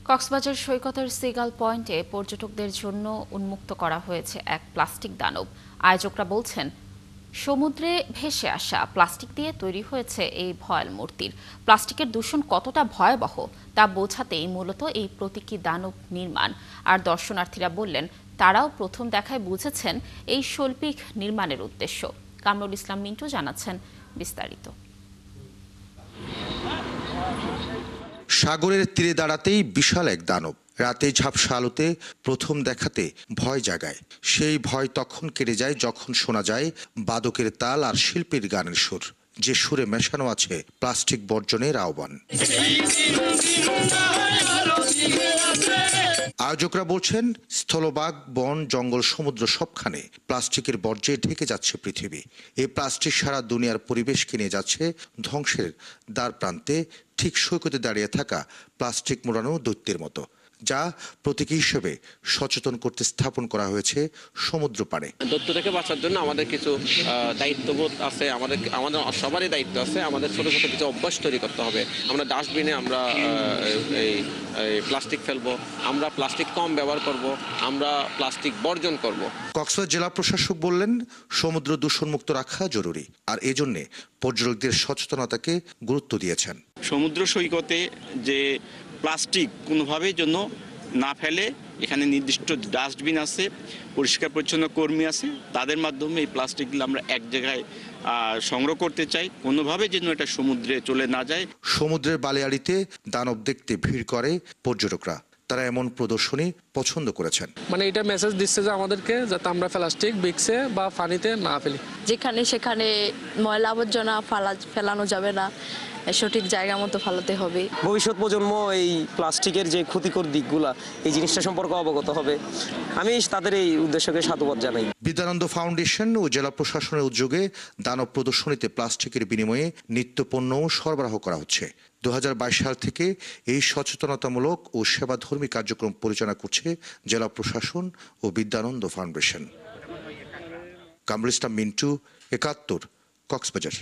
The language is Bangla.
কক্সবাজার সৈকতের সিগাল পয়েন্টে পর্যটকদের জন্য উন্মুক্ত করা হয়েছে এক প্লাস্টিক দানব। আয়োজকরা বলছেন, সমুদ্রে ভেসে আসা প্লাস্টিক দিয়ে তৈরি হয়েছে এই ভয়াল মূর্তির। প্লাস্টিকের দূষণ কতটা ভয়াবহ তা বোঝাতেই মূলত এই প্রতীকী দানব নির্মাণ। আর দর্শনার্থীরা বললেন, তারাও প্রথম দেখায় বুঝেছেন এই শৈল্পিক নির্মাণের উদ্দেশ্য। কামরুল ইসলাম মিন্টু জানাচ্ছেন বিস্তারিত। সাগরের তীরে দাঁড়াতেই বিশাল এক দানব রাতে ঝাপসা আলোতে প্রথম দেখাতে ভয় জাগায়। সেই ভয় তখন কেটে যায় যখন শোনা যায় বাদকের তাল আর শিল্পীর গানের সুর, যে সুরে মেশানো আছে প্লাস্টিক বর্জনের আহ্বান। আয়োজকরা বলছেন, স্থলভাগ, বন, জঙ্গল, সমুদ্র সবখানে প্লাস্টিকের বর্জ্যে ঢেকে যাচ্ছে পৃথিবী। এই প্লাস্টিক সারা দুনিয়ার পরিবেশকে নিয়ে যাচ্ছে ধ্বংসের দ্বার প্রান্তে, ঠিক সৈকতে দাঁড়িয়ে থাকা প্লাস্টিক মোড়ানো দৈত্যের মতো, যা প্রতীকী হিসেবে সচেতন করতে স্থাপন করা হয়েছে সমুদ্র পাড়ে। দৈত্য থেকে বাঁচার জন্য আমাদের কিছু দায়িত্ববোধ আছে, আমাদের সবারই দায়িত্ব আছে। আমাদের ছোট ছোট কিছু অভ্যাস তৈরি করতে হবে। আমরা ডাস্টবিনে আমরা এই প্লাস্টিক ফেলবো, আমরা প্লাস্টিক কম ব্যবহার করব, আমরা প্লাস্টিক বর্জন করব। কক্সবাজার জেলা প্রশাসক বললেন, সমুদ্র দূষণমুক্ত রাখা জরুরি, আর এজন্য পর্যটকদের সচেতনতাকে গুরুত্ব দিয়েছেন। সমুদ্র সৈকতে যে প্লাস্টিক কোনোভাবেই জন্য না ফেলে, এখানে নির্দিষ্ট ডাস্টবিন আছে, পরিষ্কার পরিচ্ছন্ন কর্মী আছে, তাদের মাধ্যমে এই প্লাস্টিকগুলো আমরা এক জায়গায় সংগ্রহ করতে চাই, কোনোভাবে যেন এটা সমুদ্রে চলে না যায়। সমুদ্রের বালিয়াড়িতে দানব দেখতে ভিড় করে পর্যটকরা। তারা এমন প্রদর্শনী পছন্দ করেছেন। মানে এটা মেসেজ দিচ্ছে যে আমাদেরকে, যাতে আমরা প্লাস্টিক বিক্সে বা পানিতে না ফেলি। যেখানে সেখানে ময়লা আবর্জনা ফেলানো যাবে না, সঠিক জায়গা মতো ফেলাতে হবে। ভবিষ্যৎ প্রজন্ম এই প্লাস্টিকের যে ক্ষতিকর দিকগুলা, এই জিনিসটা সম্পর্কে অবগত হবে। আমি তাদের এই উদ্দেশ্যকে সাধুবাদ জানাই। বিদ্যানন্দ ফাউন্ডেশন ও জেলা প্রশাসনের উদ্যোগে দানব প্রদর্শনীতে প্লাস্টিকের বিনিময়ে নিত্যপণ্য সরবরাহ করা হচ্ছে। 2022 সাল থেকে এই সচেতনতামূলক ও সেবাধর্মী কার্যক্রম পরিচালনা করছে জেলা প্রশাসন ও বিদ্যানন্দ ফাউন্ডেশন। কামরুল ইসলাম মিন্টু, 71, কক্সবাজার।